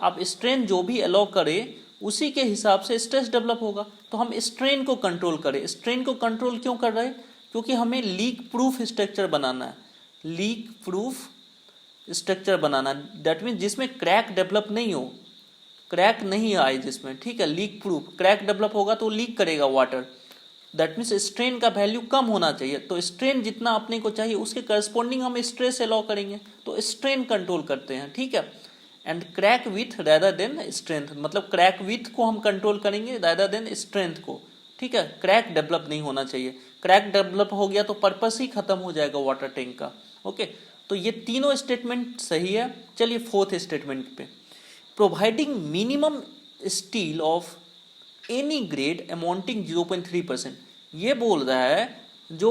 आप स्ट्रेन जो भी अलाउ करें उसी के हिसाब से स्ट्रेस डेवलप होगा, तो हम स्ट्रेन को कंट्रोल करें। स्ट्रेन को कंट्रोल क्यों कर रहे हैं, क्योंकि हमें लीक प्रूफ स्ट्रक्चर बनाना है, लीक प्रूफ स्ट्रक्चर बनाना है, दैट मीन्स जिसमें क्रैक डेवलप नहीं हो, क्रैक नहीं आए जिसमें। ठीक है, लीक प्रूफ, क्रैक डेवलप होगा तो लीक करेगा वाटर, दैट मीन्स स्ट्रेन का वैल्यू कम होना चाहिए। तो स्ट्रेन जितना अपने को चाहिए उसके करस्पॉन्डिंग हम स्ट्रेस अलाउ करेंगे, तो स्ट्रेन कंट्रोल करते हैं। ठीक है, and crack with rather than strength, मतलब क्रैक विथ को हम कंट्रोल करेंगे रैदर देन स्ट्रेंथ को। ठीक है, क्रैक डेवलप नहीं होना चाहिए, क्रैक डेवलप हो गया तो पर्पस ही खत्म हो जाएगा वाटर टैंक का। ओके, तो ये तीनों स्टेटमेंट सही है। चलिए फोर्थ स्टेटमेंट पे, providing minimum steel of any grade amounting 0.3%। ये बोल रहा है जो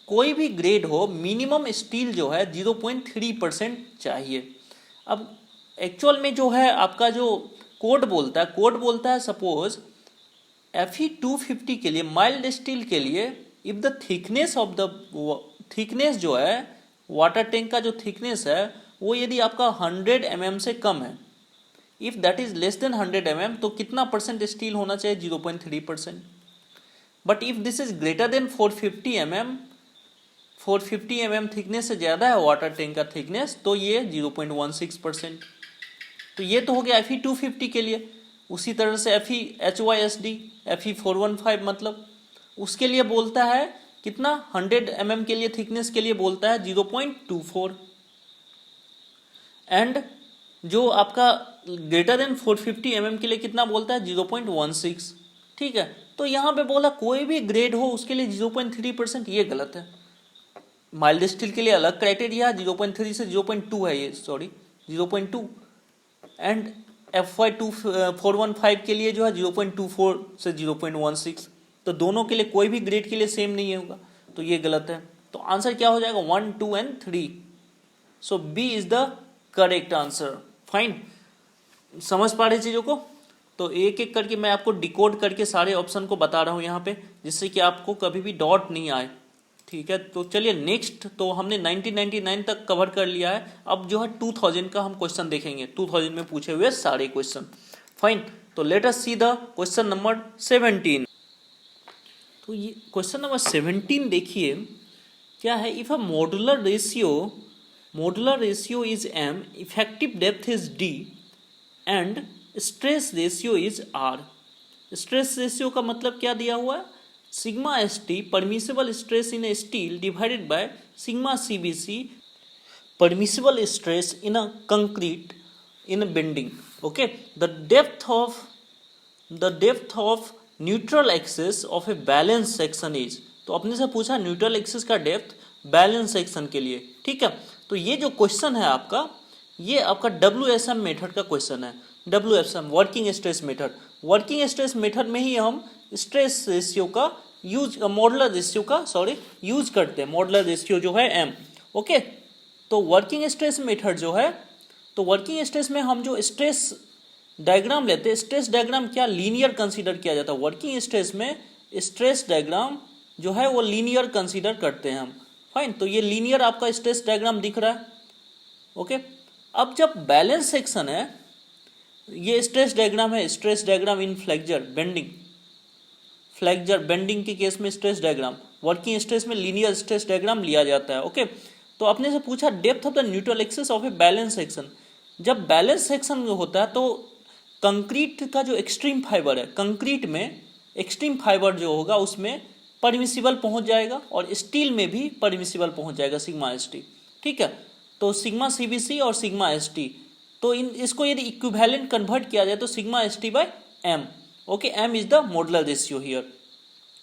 कोई भी ग्रेड हो मिनिमम स्टील जो है 0.3% चाहिए। अब एक्चुअल में जो है आपका जो कोड बोलता है सपोज Fe250 के लिए, माइल्ड स्टील के लिए, if the thickness of the thickness जो है वाटर टैंक का जो थिकनेस है वो यदि आपका 100 mm से कम है, if that is less than 100 mm, तो कितना परसेंट स्टील होना चाहिए, 0.3%। But if this is greater than 450 mm, 450 mm thickness से ज्यादा है वाटर टैंक का थिकनेस, तो ये 0.16%। तो ये तो हो गया Fe250 के लिए। उसी तरह से FeHYSD Fe415 मतलब उसके लिए बोलता है कितना, 100 mm के लिए थिकनेस के लिए बोलता है 0.24, एंड जो आपका ग्रेटर देन 450 mm के लिए कितना बोलता है, 0.16। ठीक है, तो यहाँ पे बोला कोई भी ग्रेड हो उसके लिए 0.3%, ये गलत है। माइल्ड स्टील के लिए अलग क्राइटेरिया 0.3 से 0.2 है, ये सॉरी 0.2, एंड FY415 के लिए जो है 0.24 से 0.16, तो दोनों के लिए कोई भी ग्रेड के लिए सेम नहीं होगा, तो ये गलत है। तो आंसर क्या हो जाएगा, 1, 2 and 3। So B is the correct answer. Fine, समझ पा रहे चीजों को। तो एक एक करके मैं आपको डिकोड करके सारे ऑप्शन को बता रहा हूं यहाँ पे, जिससे कि आपको कभी भी डॉट नहीं आए। ठीक है, तो चलिए नेक्स्ट, तो हमने 1999 तक कवर कर लिया है। अब जो है 2000 का हम क्वेश्चन देखेंगे, 2000 में पूछे हुए सारे क्वेश्चन। फाइन, तो let us see the question number 17। तो ये क्वेश्चन नंबर 17 देखिए क्या है। If a modular ratio is m, effective depth is d and stress ratio is r। Stress ratio का मतलब क्या दिया हुआ है, sigma S T permissible stress in a steel divided by sigma C B C permissible stress in a concrete in bending. Okay, the depth of neutral axis of a balance section is. तो अपने से पूछा neutral axis का depth balance section के लिए। ठीक है, तो ये जो क्वेश्चन है आपका, ये आपका WSM मेथड का क्वेश्चन है। WSM working stress method. Working stress method में ही हम स्ट्रेस रेशियो का मॉडुलर रेशियो का यूज करते हैं। मॉडुलर रेशियो जो है m। ओके, तो वर्किंग स्ट्रेस मेथड जो है, तो वर्किंग स्ट्रेस में हम जो स्ट्रेस डायग्राम लेते हैं, स्ट्रेस डायग्राम क्या लीनियर कंसीडर किया जाता है। वर्किंग स्ट्रेस में स्ट्रेस डायग्राम जो है वो लीनियर कंसीडर करते हैं हम। फाइन, तो ये लीनियर आपका स्ट्रेस डायग्राम दिख रहा है। ओके, अब जब बैलेंस सेक्शन है, ये स्ट्रेस डायग्राम है, stress diagram in flexure bending के केस में स्ट्रेस डायग्राम, वर्किंग स्ट्रेस में लीनियर स्ट्रेस डायग्राम लिया जाता है। ओके, तो अपने से पूछा depth of the neutral axis of a balance section. जब बैलेंस सेक्शन होता है तो कंक्रीट का जो एक्सट्रीम फाइबर है, कंक्रीट में एक्सट्रीम फाइबर जो होगा उसमें परमिसिबल पहुंच जाएगा और स्टील में भी परमिसिबल पहुंच जाएगा सिग्मा एस टी। ठीक है, तो सिग्मा सी बी सी और सिग्मा एस टी, तो इसको यदि इक्विवेलेंट कन्वर्ट किया जाए तो sigma S T by M. Okay, M is the modular ratio here.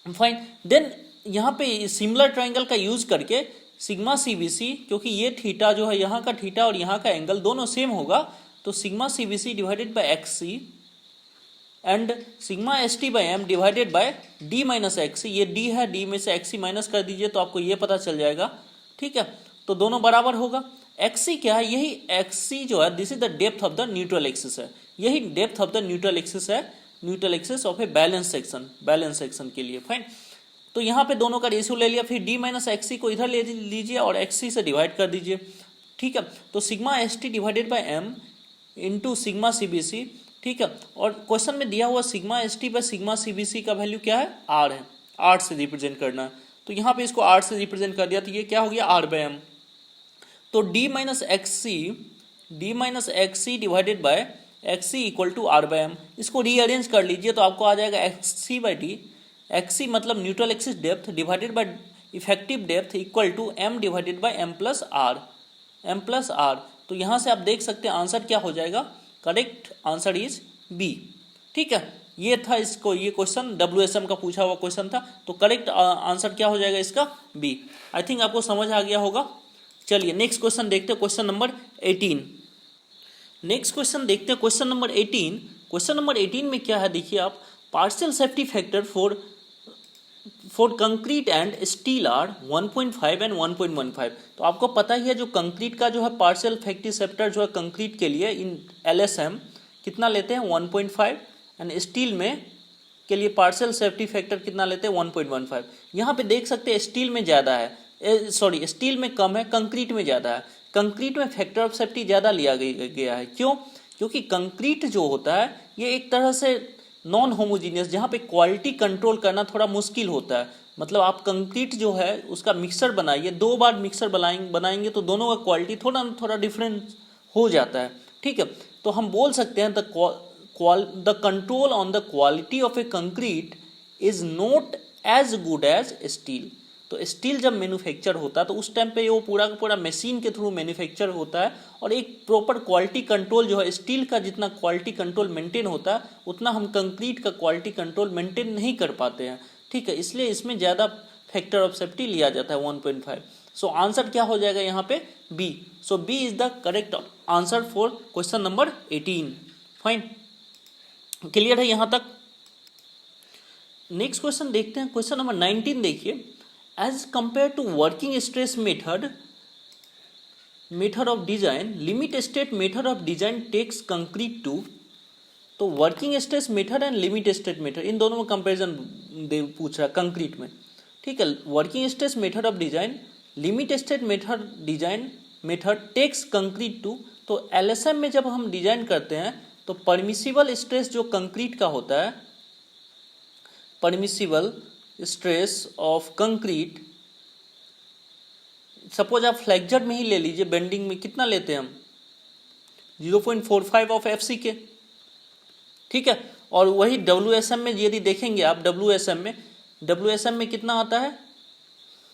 Fine, then यहाँ पे सिमिलर ट्राइंगल का यूज करके सिग्मा सी बी सी, क्योंकि ये थीटा जो है यहाँ का थीटा और यहाँ का एंगल दोनों सेम होगा, तो sigma C B C divided by X C and sigma S T by M divided by D minus X C. ये डी है, डी में से एक्स सी माइनस कर दीजिए तो आपको ये पता चल जाएगा। ठीक है, तो दोनों बराबर होगा। एक्स सी क्या है, यही एक्स सी जो है this is the depth of the neutral axis है, यही depth of the neutral axis है, neutral axis of a balance section के लिए। फाइन, तो यहाँ पे दोनों का रेशियो ले लिया, फिर डी माइनस एक्स सी को इधर ले लीजिए और एक्स सी से डिवाइड कर दीजिए। ठीक है, तो sigma S T divided by M into sigma C B C. ठीक है, और क्वेश्चन में दिया हुआ sigma S T by sigma C B C का वैल्यू क्या है, आर है, आर से रिप्रेजेंट करना है। तो यहाँ पे इसको आर से रिप्रेजेंट कर दिया, तो ये क्या हो गया, आर बाई एम। तो D minus X C divided by X C equal to R by M. इसको रीअरेंज कर लीजिए तो आपको आ जाएगा X C by D, X C मतलब neutral axis depth divided by effective depth equal to M divided by M plus R. तो यहाँ से आप देख सकते हैं आंसर क्या हो जाएगा, करेक्ट आंसर इज बी। ठीक है, ये था इसको, ये क्वेश्चन WSM का पूछा हुआ क्वेश्चन था, तो करेक्ट आंसर क्या हो जाएगा इसका, बी। आई थिंक आपको समझ आ गया होगा। चलिए नेक्स्ट क्वेश्चन देखते हैं, क्वेश्चन नंबर 18। नेक्स्ट क्वेश्चन देखते हैं, क्वेश्चन नंबर 18। क्वेश्चन नंबर 18 में क्या है देखिए आप, partial safety factor for concrete and steel are 1.5 and 1.15। तो आपको पता ही है जो कंक्रीट का जो है पार्शियल सेफ्टी फैक्टर जो है कंक्रीट के लिए इन LSM कितना लेते हैं, 1.5, एंड स्टील में के लिए पार्शियल सेफ्टी फैक्टर कितना लेते हैं, 1.15। यहाँ पे देख सकते हैं स्टील में ज़्यादा है, स्टील में कम है, कंक्रीट में ज़्यादा है। कंक्रीट में फैक्टर ऑफ सेफ्टी ज़्यादा लिया गया है, क्यों, क्योंकि कंक्रीट जो होता है ये एक तरह से नॉन होमोजीनियस, जहाँ पे क्वालिटी कंट्रोल करना थोड़ा मुश्किल होता है। मतलब आप कंक्रीट जो है उसका मिक्सर बनाइए, 2 बार मिक्सर बनाएंगे तो दोनों का क्वालिटी थोड़ा डिफरेंस हो जाता है। ठीक है, तो हम बोल सकते हैं the control on the quality of a concrete is not as good as steel. तो स्टील जब मैन्युफैक्चर होता है तो उस टाइम पे वो पूरा का पूरा मशीन के थ्रू मैन्युफैक्चर होता है, और एक प्रॉपर क्वालिटी कंट्रोल जो है स्टील का जितना क्वालिटी कंट्रोल मेंटेन होता है उतना हम कंक्रीट का क्वालिटी कंट्रोल मेंटेन नहीं कर पाते हैं। ठीक है, इसलिए इसमें ज़्यादा फैक्टर ऑफ सेफ्टी लिया जाता है 1.5। सो आंसर क्या हो जाएगा यहाँ पे, B. So B is the correct answer for question number 18। Fine, clear है यहाँ तक। नेक्स्ट क्वेश्चन देखते हैं, क्वेश्चन नंबर 19 देखिए, as compared to working stress method of design, limit state method of design takes concrete to। तो working stress method and limit state method in दोनों में comparison पूछ रहा है कंक्रीट में। ठीक है, working stress method of design, limit state method design method takes concrete too. तो एलएसएम में जब हम डिजाइन करते हैं तो परमिसिबल स्ट्रेस जो कंक्रीट का होता है, permissible stress of concrete, suppose आप फ्लेक्चर में ही ले लीजिए, बेंडिंग में कितना लेते हैं हम 0.45 ऑफ एफसी के, ठीक है। और वही डब्ल्यूएसएम में यदि देखेंगे आप, डब्ल्यूएसएम में कितना आता है,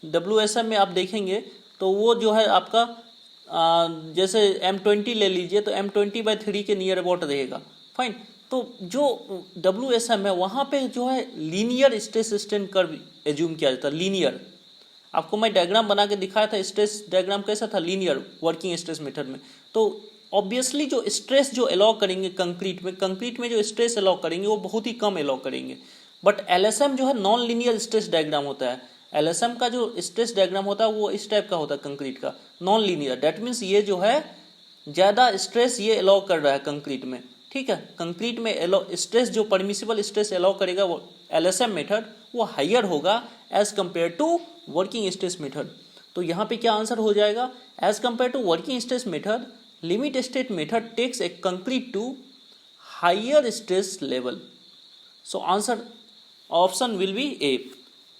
डब्ल्यूएसएम में आप देखेंगे तो वो जो है आपका जैसे M20 ले लीजिए तो M20/3 के नियर अबाउट रहेगा, फाइन। तो जो डब्ल्यूएसएम है वहाँ पे जो है linear stress strain curve assume किया जाता है, लीनियर। आपको मैं डायग्राम बना के दिखाया था, स्ट्रेस डायग्राम कैसा था, लीनियर वर्किंग स्ट्रेस मेथड में। तो ऑब्वियसली जो स्ट्रेस जो अलाउ करेंगे कंक्रीट में जो स्ट्रेस अलाउ करेंगे वो बहुत ही कम अलाउ करेंगे। बट एलएसएम जो है नॉन लीनियर स्ट्रेस डायग्राम होता है, एलएसएम का जो स्ट्रेस डायग्राम होता है वो इस टाइप का होता है कंक्रीट का, नॉन लीनियर। दैट मीन्स ये जो है ज़्यादा स्ट्रेस ये अलाउ कर रहा है कंक्रीट में, ठीक है। कंक्रीट में स्ट्रेस जो परमिसिबल स्ट्रेस अलाउ करेगा वो एलएसएम मेथड वो हायर होगा as compare to working stress method. तो यहाँ पे क्या आंसर हो जाएगा, as compare to working stress method limit state method takes a concrete to higher stress level. So answer option will be A.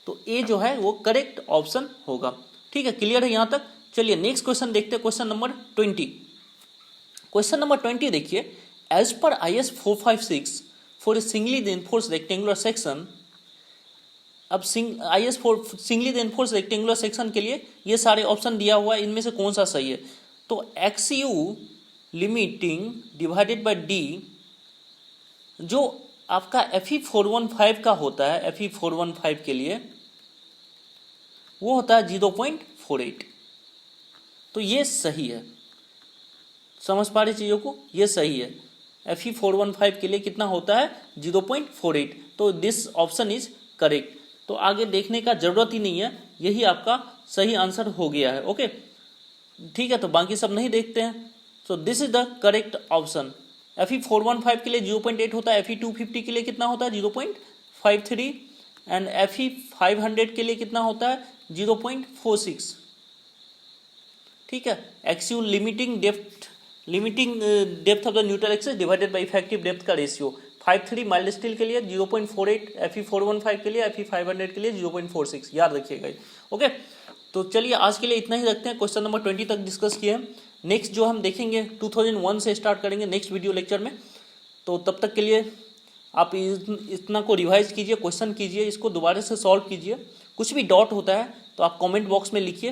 तो A जो है वो करेक्ट ऑप्शन होगा, ठीक है। क्लियर है यहाँ तक। चलिए नेक्स्ट क्वेश्चन देखते हैं, क्वेश्चन नंबर 20। क्वेश्चन नंबर 20 देखिए, as per IS 456 for a singly reinforced rectangular section. अब IS singly reinforced rectangular section के लिए ये सारे ऑप्शन दिया हुआ है, इनमें से कौन सा सही है। तो XU limiting divided by D जो आपका FE 415 का होता है, FE 415 के लिए वो होता है 0.48। तो ये सही है, समझ पा रही चीज़ों को, ये सही है। FE 415 के लिए कितना होता है 0.48। तो दिस ऑप्शन इज करेक्ट। तो आगे देखने का जरूरत ही नहीं है, यही आपका सही आंसर हो गया है। ओके ठीक है, तो बाकी सब नहीं देखते हैं। So this is the correct option. FE 415 के लिए 0.8 होता है, FE 250 के लिए कितना होता है 0.53 एंड FE 500 के लिए कितना होता है 0.46। ठीक है, XU limiting depth of the neutral axis divided by effective depth का रेशियो 53 माइल्ड स्टील के लिए 0.48, FE 415 के लिए, FE 500 के लिए 0.46, याद रखिएगा। ओके तो चलिए आज के लिए इतना ही रखते हैं, क्वेश्चन नंबर 20 तक डिस्कस किए हैं। नेक्स्ट जो हम देखेंगे 2001 से स्टार्ट करेंगे नेक्स्ट वीडियो लेक्चर में। तो तब तक के लिए आप इतना को रिवाइज कीजिए, क्वेश्चन कीजिए, इसको दोबारा से सॉल्व कीजिए। कुछ भी डाउट होता है तो आप कमेंट बॉक्स में लिखिए,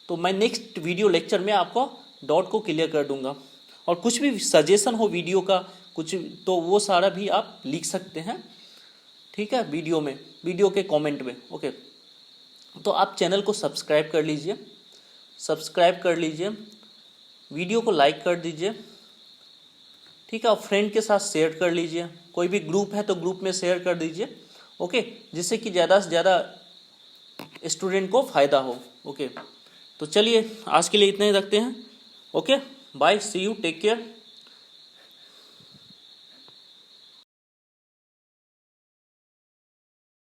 तो मैं नेक्स्ट वीडियो लेक्चर में आपको डाउट को क्लियर कर दूंगा। और कुछ भी सजेशन हो वीडियो का कुछ, तो वो सारा भी आप लिख सकते हैं, ठीक है, वीडियो के कमेंट में। ओके तो आप चैनल को सब्सक्राइब कर लीजिए, वीडियो को लाइक कर दीजिए, ठीक है, और फ्रेंड के साथ शेयर कर लीजिए। कोई भी ग्रुप है तो ग्रुप में शेयर कर दीजिए, ओके, जिससे कि ज़्यादा से ज़्यादा स्टूडेंट को फ़ायदा हो। ओके तो चलिए आज के लिए इतना ही रखते हैं। Okay bye, see you, take care.